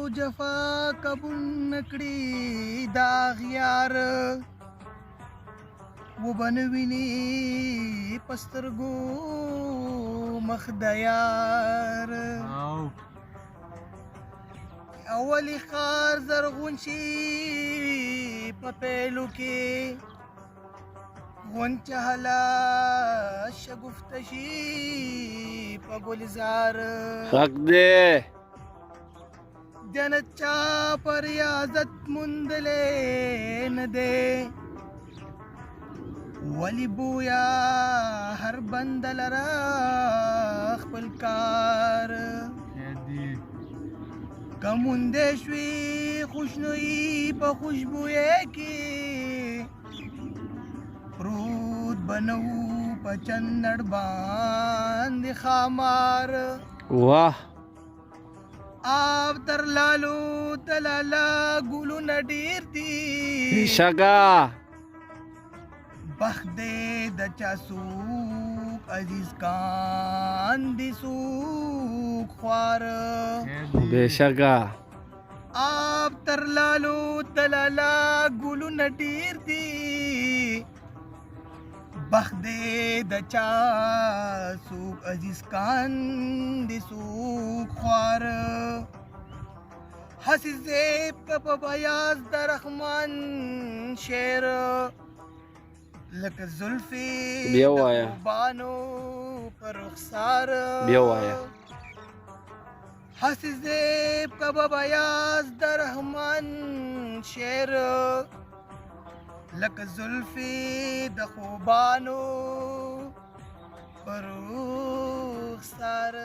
جفا قبول نکړي دا غیار وبنویني پسترګو مخ د یار اولی خار زرغون شي په پیلو کې غونچه هلا شګفت شي په ګلزار حق دی جنت چا پر ریاضت مندلې نه دی ولی بویا هر بند لرا خپل کار کمونده شوی خوشنوئی په خوشبویه کې پروت بنو په چندړ باندې خامار واه آب تر لالو تلالا ګلو نډیر دی شګه بخت دې د چا سوق عزیز کان دی سوق خوار بېشګه آب تر لالو تلالا ګلو نډیر دی بخت دې د چا سوق عزیز کان دی سوق خوار حسی زیب کا په بیاض د رحمان شعر لکه زلفی بیا وایا بانو پر رخسار بیا وایا حسی زیب کا په بیاض د رحمان شعر لکه زلفی د خوبانو پر رخسار